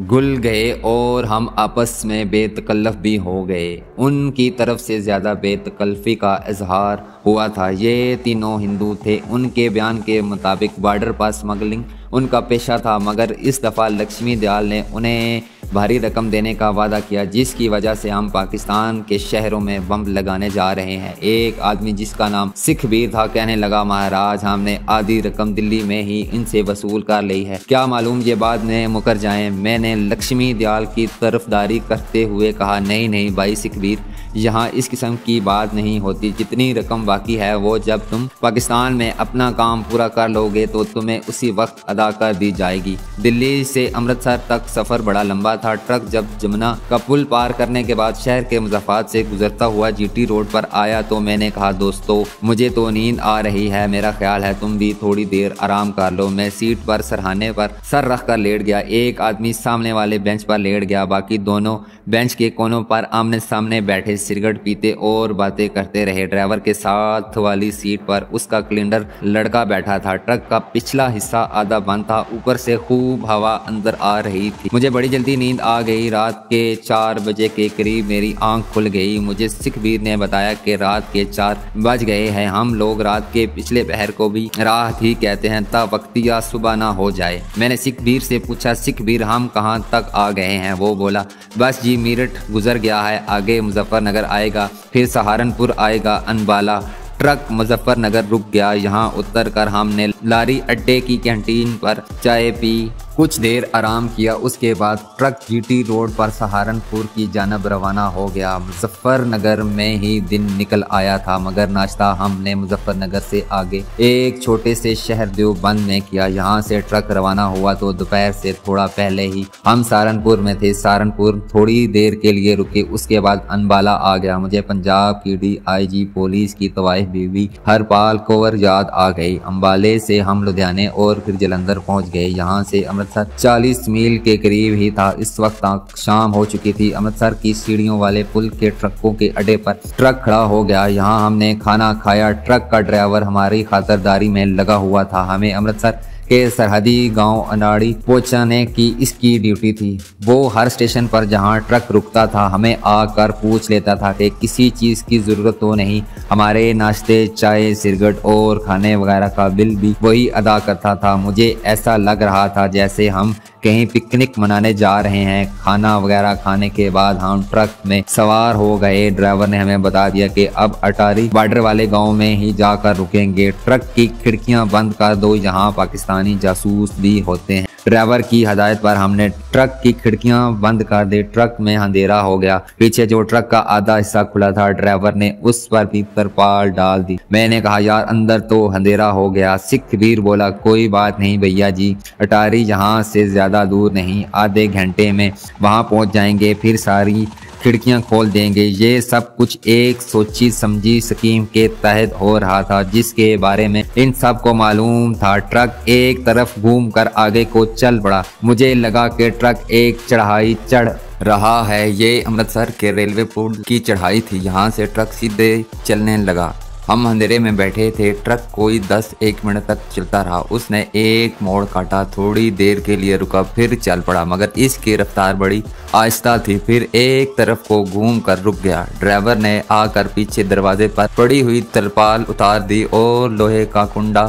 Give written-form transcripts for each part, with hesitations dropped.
घुल गए और हम आपस में बेतकल्लफ भी हो गए। उनकी तरफ से ज़्यादा बेतकल्फ़ी का इजहार हुआ था। ये तीनों हिंदू थे। उनके बयान के मुताबिक बॉर्डर पर स्मगलिंग उनका पेशा था, मगर इस दफ़ा लक्ष्मी दयाल ने उन्हें भारी रकम देने का वादा किया, जिसकी वजह से हम पाकिस्तान के शहरों में बम लगाने जा रहे हैं। एक आदमी जिसका नाम सिखबीर था कहने लगा, महाराज हमने आधी रकम दिल्ली में ही इनसे वसूल कर ली है, क्या मालूम ये बाद में मुकर जाएं। मैंने लक्ष्मी दयाल की तरफदारी करते हुए कहा, नहीं नहीं भाई सिखबीर, यहाँ इस किस्म की बात नहीं होती। जितनी रकम बाकी है वो जब तुम पाकिस्तान में अपना काम पूरा कर लोगे तो तुम्हें उसी वक्त अदा कर दी जाएगी। दिल्ली से अमृतसर तक सफ़र बड़ा लंबा था। ट्रक जब जमुना का पुल पार करने के बाद शहर के मुज़फ़्फ़राबाद से गुजरता हुआ जीटी रोड पर आया तो मैंने कहा, दोस्तों मुझे तो नींद आ रही है, मेरा ख्याल है तुम भी थोड़ी देर आराम कर लो। मैं सीट पर सरहाने पर सर रख कर लेट गया। एक आदमी सामने वाले बेंच पर लेट गया, बाकी दोनों बेंच के कोनों पर आमने सामने बैठे सिगरेट पीते और बातें करते रहे। ड्राइवर के साथ वाली सीट पर उसका क्लिंडर लड़का बैठा था। ट्रक का पिछला हिस्सा आधा बंद था, ऊपर से खूब हवा अंदर आ रही थी। मुझे बड़ी जल्दी नींद आ गई। रात के 4 बजे के करीब मेरी आंख खुल गई। मुझे सिखबीर ने बताया कि रात के 4 बज गए हैं। हम लोग रात के पिछले पहर को भी रात ही कहते हैं, ता वक्तिया सुबह ना हो जाए। मैंने सिखबीर से पूछा, सिखबीर हम कहाँ तक आ गए हैं? वो बोला, बस जी मेरठ गुजर गया है, आगे मुजफ्फरनगर आएगा, फिर सहारनपुर आएगा, अनबाला। ट्रक मुजफ्फरनगर रुक गया। यहाँ उतर कर हमने लारी अड्डे की कैंटीन पर चाय पी, कुछ देर आराम किया। उसके बाद ट्रक जीटी रोड पर सहारनपुर की जानब रवाना हो गया। मुजफ्फरनगर में ही दिन निकल आया था, मगर नाश्ता हमने मुजफ्फरनगर से आगे एक छोटे से शहर देवबंद में किया। यहाँ से ट्रक रवाना हुआ तो दोपहर से थोड़ा पहले ही हम सहारनपुर में थे। सहारनपुर थोड़ी देर के लिए रुके, उसके बाद अनबाला आ गया। मुझे पंजाब की DIG पुलिस की तवाइफ बीबी हरपाल कौर याद आ गई। अम्बाले से हम लुधियाने और फिर जलंधर पहुँच गए। यहाँ से अमृतसर 40 मील के करीब ही था। इस वक्त शाम हो चुकी थी। अमृतसर की सीढ़ियों वाले पुल के ट्रकों के अड्डे पर ट्रक खड़ा हो गया। यहाँ हमने खाना खाया। ट्रक का ड्राइवर हमारी खातिरदारी में लगा हुआ था। हमें अमृतसर के सरहदी गांव अनाड़ी पहुंचाने की इसकी ड्यूटी थी। वो हर स्टेशन पर जहां ट्रक रुकता था हमें आकर पूछ लेता था कि किसी चीज़ की ज़रूरत तो नहीं। हमारे नाश्ते, चाय, सिगरेट और खाने वगैरह का बिल भी वही अदा करता था। मुझे ऐसा लग रहा था जैसे हम कहीं पिकनिक मनाने जा रहे हैं। खाना वगैरह खाने के बाद हम ट्रक में सवार हो गए। ड्राइवर ने हमें बता दिया कि अब अटारी बॉर्डर वाले गांव में ही जाकर रुकेंगे। ट्रक की खिड़कियां बंद कर दो, यहाँ पाकिस्तानी जासूस भी होते हैं। ड्राइवर की हदायत पर हमने ट्रक की खिड़कियां बंद कर दी। ट्रक में अंधेरा हो गया। पीछे जो ट्रक का आधा हिस्सा खुला था, ड्राइवर ने उस पर भी तरपाल डाल दी। मैंने कहा, यार अंदर तो अंधेरा हो गया। सिखबीर बोला, कोई बात नहीं भैया जी, अटारी यहाँ से ज्यादा दूर नहीं, आधे घंटे में वहाँ पहुँच जाएंगे, फिर सारी खिड़कियां खोल देंगे। ये सब कुछ एक सोची समझी स्कीम के तहत हो रहा था, जिसके बारे में इन सब को मालूम था। ट्रक एक तरफ घूम कर आगे को चल पड़ा। मुझे लगा कि ट्रक एक चढ़ाई चढ़ रहा है। ये अमृतसर के रेलवे पुल की चढ़ाई थी। यहाँ से ट्रक सीधे चलने लगा। हम अंधेरे में बैठे थे। ट्रक कोई 10-1 मिनट तक चलता रहा। उसने एक मोड़ काटा, थोड़ी देर के लिए रुका, फिर चल पड़ा, मगर इसकी रफ्तार बड़ी आहिस्ता थी। फिर एक तरफ को घूम कर रुक गया। ड्राइवर ने आकर पीछे दरवाजे पर पड़ी हुई तरपाल उतार दी और लोहे का कुंडा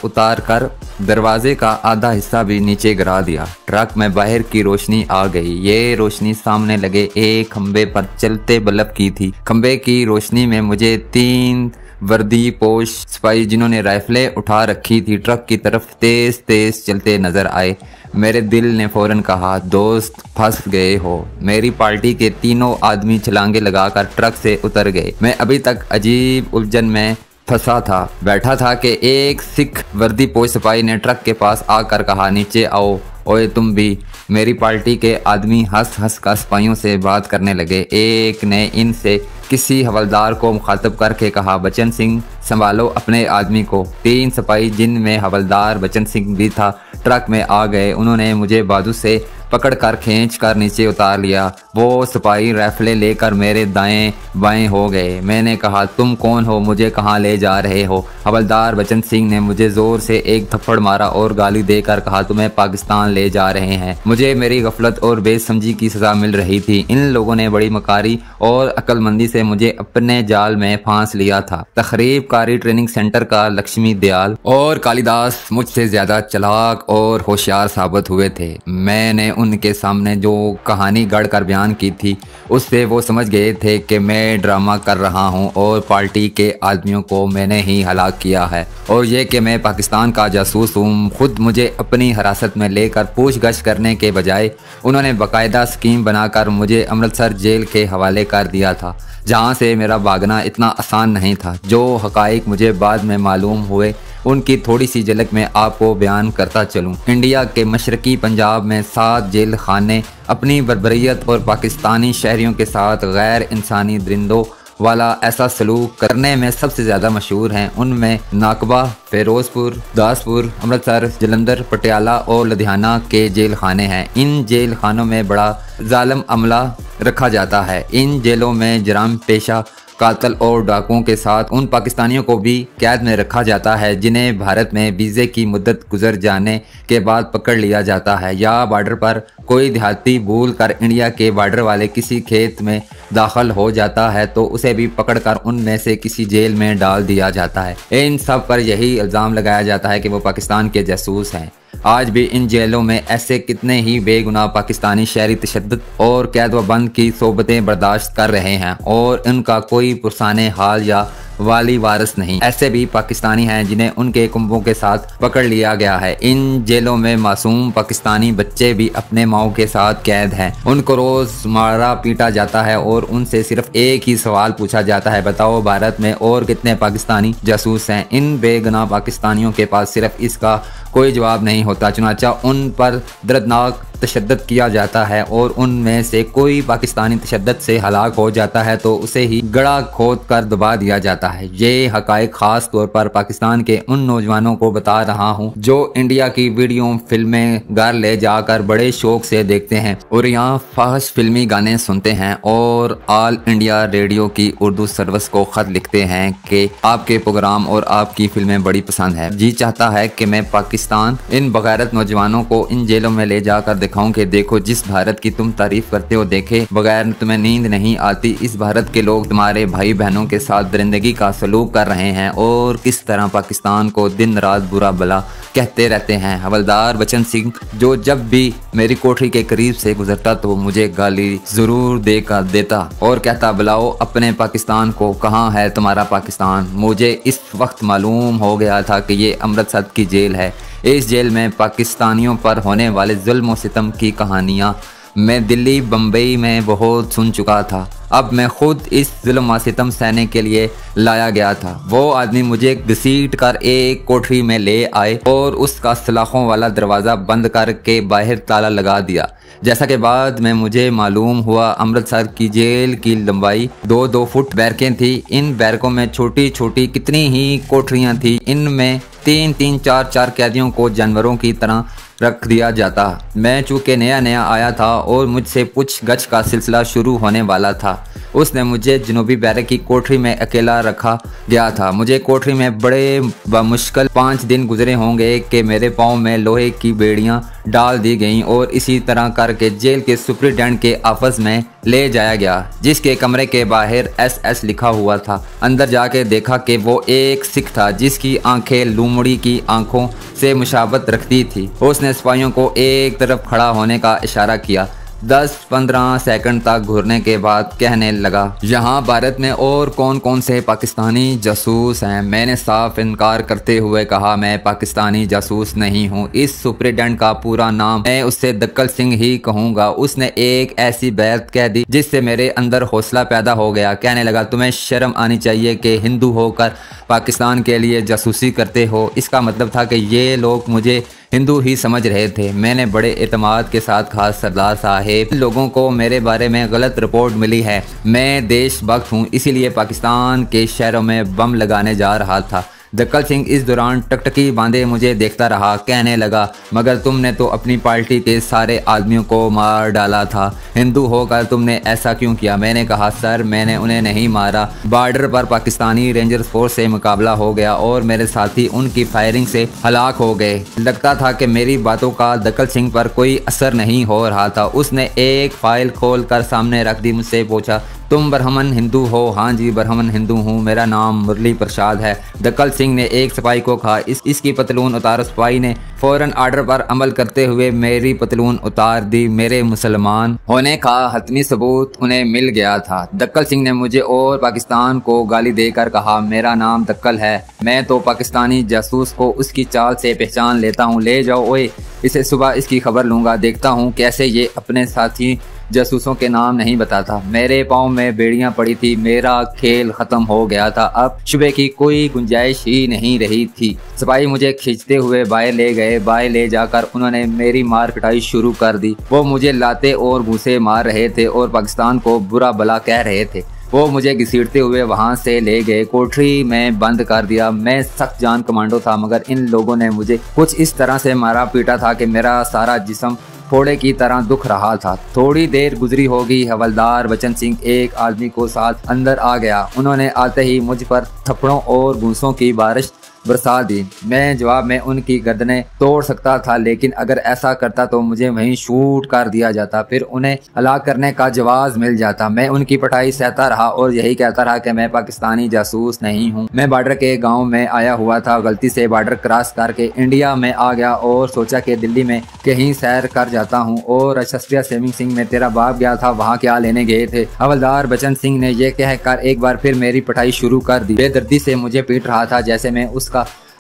उतार कर दरवाजे का आधा हिस्सा भी नीचे गिरा दिया। ट्रक में बाहर की रोशनी आ गई। ये रोशनी सामने लगे एक खंबे पर चलते बल्ब की थी। खंबे की रोशनी में मुझे 3 वर्दी पोश सिपाही जिन्होंने राइफलें उठा रखी थी ट्रक की तरफ तेज तेज चलते नजर आए। मेरे दिल ने फौरन कहा, दोस्त फंस गए हो। मेरी पार्टी के तीनों आदमी छलांगे लगाकर ट्रक से उतर गए। मैं अभी तक अजीब उलझन में फंसा था। बैठा था कि एक सिख वर्दी पोश सिपाही ने ट्रक के पास आकर कहा, नीचे आओ। ओए तुम भी। मेरी पार्टी के आदमी हंस हंस कर सिपाहियों से बात करने लगे। एक ने इनसे किसी हवलदार को मुखातब करके कहा, बचन सिंह संभालो अपने आदमी को। 3 सिपाही जिनमें हवलदार बचन सिंह भी था ट्रक में आ गए। उन्होंने मुझे बाजू से पकड़कर खींचकर नीचे उतार लिया। वो सिपाही राइफलें लेकर मेरे दाएं बाएं हो गए। मैंने कहा, तुम कौन हो, मुझे कहाँ ले जा रहे हो? हवलदार बचन सिंह ने मुझे जोर से एक थप्पड़ मारा और गाली देकर कहा, तुम्हें पाकिस्तान ले जा रहे हैं। मुझे मेरी गफलत और बेसमझी की सजा मिल रही थी। इन लोगों ने बड़ी मकारी और अक्लमंदी से मुझे अपने जाल में फांस लिया था। तखरीबकारी ट्रेनिंग सेंटर का लक्ष्मी दयाल और कालिदास मुझसे ज्यादा चालाक और होशियार साबित हुए थे। मैंने उनके सामने जो कहानी गढ़कर बयान की थी उससे वो समझ गए थे कि मैं ड्रामा कर रहा हूं और पार्टी के आदमियों को मैंने ही हलाक किया है और ये कि मैं पाकिस्तान का जासूस हूं। खुद मुझे अपनी हिरासत में लेकर पूछगछ करने के बजाय उन्होंने बाकायदा स्कीम बनाकर मुझे अमृतसर जेल के हवाले कर दिया था, जहां से मेरा भागना इतना आसान नहीं था। जो हकाइक मुझे बाद में मालूम हुए उनकी थोड़ी सी झलक में आपको बयान करता चलूं। इंडिया के मशरकी पंजाब में 7 जेल खाने अपनी बर्बरियत और पाकिस्तानी शहरियों के साथ गैर इंसानी दरिंदों वाला ऐसा सलूक करने में सबसे ज़्यादा मशहूर हैं। उनमें नाकबा, फिरोजपुर, दासपुर, अमृतसर, जलंधर, पटियाला और लुधियाना के जेल खाने हैं। इन जेल खानों में बड़ा जालिम अमला रखा जाता है। इन जेलों में जराम पेशा कातल और डाकुओं के साथ उन पाकिस्तानियों को भी कैद में रखा जाता है जिन्हें भारत में वीज़े की मुद्दत गुजर जाने के बाद पकड़ लिया जाता है, या बॉर्डर पर कोई देहाती भूल कर इंडिया के बॉर्डर वाले किसी खेत में दाखिल हो जाता है तो उसे भी पकड़कर उनमें से किसी जेल में डाल दिया जाता है। इन सब पर यही इल्ज़ाम लगाया जाता है कि वो पाकिस्तान के जासूस हैं। आज भी इन जेलों में ऐसे कितने ही बेगुनाह पाकिस्तानी शहरी तशद्दुद और कैद व बंद की सोबतें बर्दाश्त कर रहे हैं और इनका कोई पुरसाने हाल या वाली वारिस नहीं। ऐसे भी पाकिस्तानी हैं जिन्हें उनके कुंबों के साथ पकड़ लिया गया है। इन जेलों में मासूम पाकिस्तानी बच्चे भी अपने माओ के साथ कैद हैं। उनको रोज मारा पीटा जाता है और उनसे सिर्फ एक ही सवाल पूछा जाता है, बताओ भारत में और कितने पाकिस्तानी जासूस हैं? इन बेगुनाह पाकिस्तानियों के पास सिर्फ इसका कोई जवाब नहीं होता, चुनाचा उन पर दर्दनाक तशद्दुद किया जाता है और उनमें से कोई पाकिस्तानी तशद्दुद से हलाक हो जाता है तो उसे ही गड़ा खोद कर दबा दिया जाता है। ये हकायक खास तौर पर पाकिस्तान के उन नौजवानों को बता रहा हूँ जो इंडिया की वीडियो फिल्में घर ले जाकर बड़े शौक से देखते हैं और यहाँ फाहश फिल्मी गाने सुनते हैं और ऑल इंडिया रेडियो की उर्दू सर्विस को खत लिखते हैं कि आपके प्रोग्राम और आपकी फिल्में बड़ी पसंद है। जी चाहता है कि मैं पाकिस्तान इन बगैरत नौजवानों को इन जेलों में ले जाकर दिखाऊं कि देखो जिस भारत की तुम तारीफ करते हो, देखे बगैर तुम्हें नींद नहीं आती। इस भारत के लोग तुम्हारे भाई बहनों के साथ दरिंदगी का सलूक कर रहे हैं और किस तरह पाकिस्तान को दिन रात बुरा भला कहते रहते हैं। हवलदार बचन सिंह जो जब भी मेरी कोठरी के करीब से गुजरता तो मुझे गाली जरूर देकर देता और कहता, बुलाओ अपने पाकिस्तान को, कहाँ है तुम्हारा पाकिस्तान? मुझे इस वक्त मालूम हो गया था कि ये अमृतसर की जेल है। इस जेल में पाकिस्तानियों पर होने वाले जुल्म और सितम की कहानियाँ मैं दिल्ली बम्बई में बहुत सुन चुका था। अब मैं खुद इस जुल्म और सितम सहने के लिए लाया गया था। वो आदमी मुझे घसीट कर एक कोठरी में ले आए और उसका सलाखों वाला दरवाज़ा बंद करके बाहर ताला लगा दिया। जैसा कि बाद में मुझे मालूम हुआ अमृतसर की जेल की लंबाई 2-2 फुट बैरकें थी। इन बैरकों में छोटी छोटी कितनी ही कोठरियाँ थी। इनमें 3-3, 4-4 कैदियों को जानवरों की तरह रख दिया जाता। मैं चूँकि नया नया आया था और मुझसे पूछ गछ का सिलसिला शुरू होने वाला था, उसने मुझे जनूबी बैरक की कोठरी में अकेला रखा गया था। मुझे कोठरी में बड़े बमुश्किल 5 दिन गुजरे होंगे कि मेरे पाँव में लोहे की बेड़ियां डाल दी गईं और इसी तरह करके जेल के सुपरिटेंडेंट के ऑफिस में ले जाया गया, जिसके कमरे के बाहर SS लिखा हुआ था। अंदर जाके देखा कि वो एक सिख था जिसकी आंखें लूमड़ी की आंखों से मुशाबत रखती थी। उसने सिपाहियों को एक तरफ खड़ा होने का इशारा किया। 10-15 सेकंड तक घूरने के बाद कहने लगा, यहाँ भारत में और कौन कौन से पाकिस्तानी जासूस हैं? मैंने साफ इनकार करते हुए कहा, मैं पाकिस्तानी जासूस नहीं हूँ। इस सुपरिटेंडेंट का पूरा नाम मैं उससे दक्कल सिंह ही कहूँगा। उसने एक ऐसी बैत कह दी जिससे मेरे अंदर हौसला पैदा हो गया। कहने लगा, तुम्हें शर्म आनी चाहिए कि हिंदू होकर पाकिस्तान के लिए जासूसी करते हो। इसका मतलब था कि ये लोग मुझे हिंदू ही समझ रहे थे। मैंने बड़े एतमाद के साथ कहा, सरदार साहेब, लोगों को मेरे बारे में गलत रिपोर्ट मिली है। मैं देशभक्त हूँ, इसीलिए पाकिस्तान के शहरों में बम लगाने जा रहा था। दक्कल सिंह इस दौरान टकटकी बांधे मुझे देखता रहा। कहने लगा, मगर तुमने तो अपनी पार्टी के सारे आदमियों को मार डाला था, हिंदू होकर तुमने ऐसा क्यों किया? मैंने कहा, सर मैंने उन्हें नहीं मारा। बॉर्डर पर पाकिस्तानी रेंजर फोर्स से मुकाबला हो गया और मेरे साथी उनकी फायरिंग से हलाक हो गए। लगता था कि मेरी बातों का दक्कल सिंह पर कोई असर नहीं हो रहा था। उसने एक फाइल खोल कर सामने रख दी, मुझसे पूछा, तुम ब्राह्मण हिंदू हो? हाँ जी, ब्राह्मण हिंदू हूँ, मेरा नाम मुरली प्रसाद है। दक्कल सिंह ने एक सिपाही को कहा, इसकी पतलून उतारो। सिपाही ने फौरन आर्डर पर अमल करते हुए मेरी पतलून उतार दी। मेरे मुसलमान होने का हतमी सबूत उन्हें मिल गया था। दक्कल सिंह ने मुझे और पाकिस्तान को गाली देकर कहा, मेरा नाम दक्कल है, मैं तो पाकिस्तानी जासूस को उसकी चाल से पहचान लेता हूँ। ले जाओ ओए, इसे सुबह इसकी खबर लूँगा, देखता हूँ कैसे ये अपने साथी जासूसों के नाम नहीं बताता। मेरे पाँव में बेड़ियां पड़ी थी, मेरा खेल खत्म हो गया था। अब शुबे की कोई गुंजाइश ही नहीं रही थी। सिपाही मुझे खींचते हुए बाहर ले गए। बाहर ले जाकर उन्होंने मेरी मार पिटाई शुरू कर दी। वो मुझे लाते और घूंसे मार रहे थे और पाकिस्तान को बुरा भला कह रहे थे। वो मुझे घसीटते हुए वहां से ले गए, कोठरी में बंद कर दिया। मैं सख्त जान कमांडो था, मगर इन लोगों ने मुझे कुछ इस तरह से मारा पीटा था कि मेरा सारा जिस्म फोड़े की तरह दुख रहा था। थोड़ी देर गुजरी होगी, हवलदार बचन सिंह एक आदमी को साथ अंदर आ गया। उन्होंने आते ही मुझ पर थप्पड़ों और घूंसों की बारिश बरसा दी। मैं जवाब में उनकी गर्दनें तोड़ सकता था, लेकिन अगर ऐसा करता तो मुझे वहीं शूट कर दिया जाता, फिर उन्हें हलाक करने का जवाब मिल जाता। मैं उनकी पिटाई सहता रहा और यही कहता रहा कि मैं पाकिस्तानी जासूस नहीं हूँ। मैं बॉर्डर के गांव में आया हुआ था, गलती से बॉर्डर क्रॉस करके इंडिया में आ गया और सोचा कि दिल्ली में कहीं सैर कर जाता हूँ। और शस्त्रिया सेविंग सिंह में तेरा बाप गया था, वहाँ क्या लेने गए थे? हवलदार बचन सिंह ने यह कहकर एक बार फिर मेरी पिटाई शुरू कर दी। बेदर्दी से मुझे पीट रहा था जैसे मैं उसका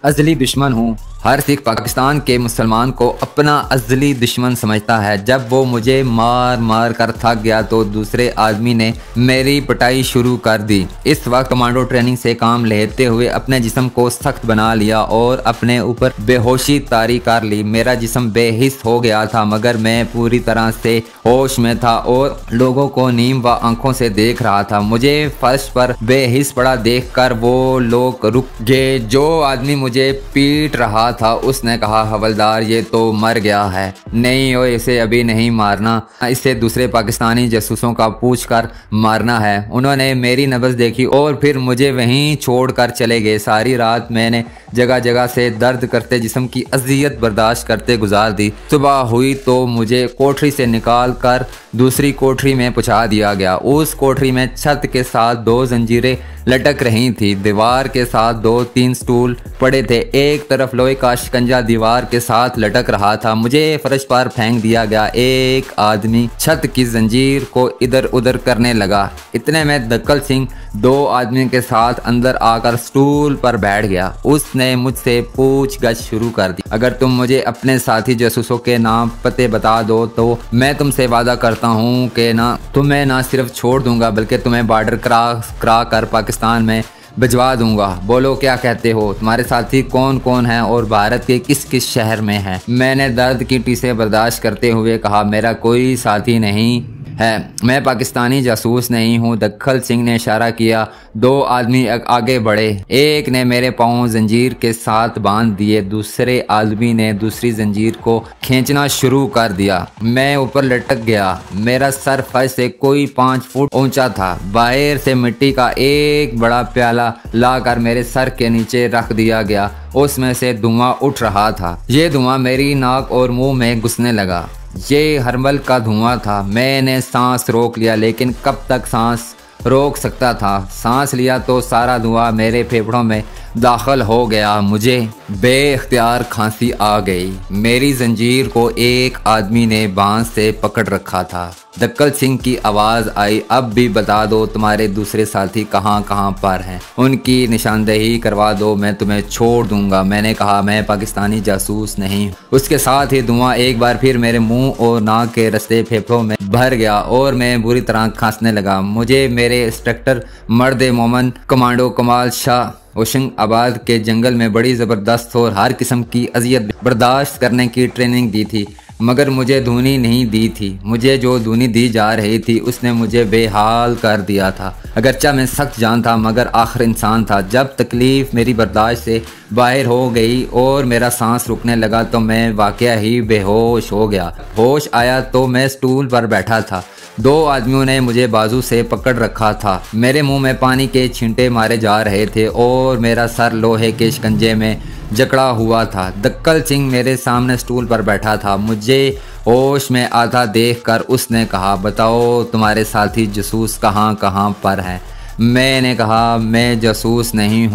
अजली दुश्मन हूँ। हर सिख पाकिस्तान के मुसलमान को अपना अजली दुश्मन समझता है। जब वो मुझे मार मार कर थक गया तो दूसरे आदमी ने मेरी पिटाई शुरू कर दी। इस वक्त कमांडो ट्रेनिंग से काम लेते हुए अपने जिस्म को सख्त बना लिया और अपने ऊपर बेहोशी तारी कर ली। मेरा जिस्म बेहिस हो गया था, मगर मैं पूरी तरह से होश में था और लोगों को नीम व आंखों से देख रहा था। मुझे फर्श पर बेहिस पड़ा देखकर वो लोग रुक गए। जो आदमी मुझे पीट रहा था उसने कहा, हवलदार ये तो मर गया है। नहीं ओ, इसे अभी नहीं मारना, इसे दूसरे पाकिस्तानी जासूसों का पूछ कर मारना है। उन्होंने मेरी नब्ज देखी और फिर मुझे वहीं छोड़कर चले गए। सारी रात मैंने जगह जगह से दर्द करते जिस्म की अजियत बर्दाश्त करते गुजार दी। सुबह हुई तो मुझे कोठरी से निकाल कर दूसरी कोठरी में पहुंचा दिया गया। उस कोठरी में छत के साथ 2 जंजीरें लटक रही थी। दीवार के साथ 2-3 स्टूल पड़े थे। एक तरफ लोहे का शिकंजा दीवार के साथ लटक रहा था। मुझे फर्श पर फेंक दिया गया। एक आदमी छत की जंजीर को इधर उधर करने लगा। इतने में दक्कल सिंह 2 आदमियों के साथ अंदर आकर स्टूल पर बैठ गया। उसने मुझसे पूछगछ शुरू कर दी। अगर तुम मुझे अपने साथी जासूसों के नाम पते बता दो तो मैं तुमसे वादा करता हूँ कि तुम्हें ना सिर्फ छोड़ दूंगा बल्कि तुम्हें बॉर्डर क्रॉस कर पाकिस्तान में भिजवा दूंगा। बोलो क्या कहते हो? तुम्हारे साथी कौन कौन हैं और भारत के किस किस शहर में हैं? मैंने दर्द की टीसें बर्दाश्त करते हुए कहा, मेरा कोई साथी नहीं है, मैं पाकिस्तानी जासूस नहीं हूँ। दक्कल सिंह ने इशारा किया। 2 आदमी आगे बढ़े। एक ने मेरे पाँव जंजीर के साथ बांध दिए, दूसरे आदमी ने दूसरी जंजीर को खींचना शुरू कर दिया। मैं ऊपर लटक गया। मेरा सर फर्श से कोई 5 फुट ऊंचा था। बाहर से मिट्टी का एक बड़ा प्याला लाकर मेरे सर के नीचे रख दिया गया। उसमें से धुआं उठ रहा था। ये धुआं मेरी नाक और मुंह में घुसने लगा। ये हर्बल का धुआं था। मैंने सांस रोक लिया, लेकिन कब तक सांस रोक सकता था? सांस लिया तो सारा धुआं मेरे फेफड़ों में दाखिल हो गया। मुझे बेख्तियार खांसी आ गई। मेरी जंजीर को एक आदमी ने बांस से पकड़ रखा था। दक्कल सिंह की आवाज़ आई, अब भी बता दो तुम्हारे दूसरे साथी कहाँ कहाँ पर हैं? उनकी निशानदेही करवा दो, मैं तुम्हें छोड़ दूंगा। मैंने कहा, मैं पाकिस्तानी जासूस नहीं। उसके साथ ही धुआं एक बार फिर मेरे मुंह और नाक के रास्ते फेफड़ों में भर गया और मैं बुरी तरह खांसने लगा। मुझे मेरे मेरे इंस्ट्रक्टर मर्द मोमन कमांडो कमाल शाह होशंगाबाद के जंगल में बड़ी ज़बरदस्त और हर किस्म की अजियत बर्दाश्त करने की ट्रेनिंग दी थी, मगर मुझे धुनी नहीं दी थी। मुझे जो धुनी दी जा रही थी उसने मुझे बेहाल कर दिया था। अगरचा मैं सख्त जान था मगर आखिर इंसान था। जब तकलीफ़ मेरी बर्दाश्त से बाहर हो गई और मेरा सांस रुकने लगा तो मैं वाकया ही बेहोश हो गया। होश आया तो मैं स्टूल पर बैठा था। 2 आदमियों ने मुझे बाजू से पकड़ रखा था। मेरे मुंह में पानी के छींटे मारे जा रहे थे और मेरा सर लोहे के शिकंजे में जकड़ा हुआ था। दक्कल सिंह मेरे सामने स्टूल पर बैठा था। मुझे होश में आता देखकर उसने कहा, बताओ तुम्हारे साथी जासूस कहाँ कहाँ पर हैं? मैंने कहा, मैं जासूस नहीं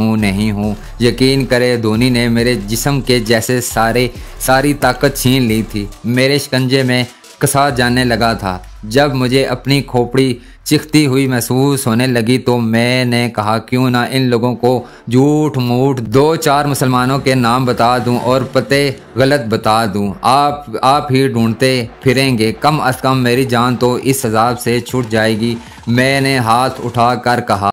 हूँ। यकीन करे, धोनी ने मेरे जिस्म के जैसे सारी ताकत छीन ली थी। मेरे शिकंजे में कसा जाने लगा था। जब मुझे अपनी खोपड़ी चिखती हुई महसूस होने लगी तो मैंने कहा, क्यों ना इन लोगों को झूठ मूठ 2-4 मुसलमानों के नाम बता दूं और पते गलत बता दूं। आप ही ढूंढते फिरेंगे, कम अज़ कम मेरी जान तो इस अज़ाब से छूट जाएगी। मैंने हाथ उठा कर कहा,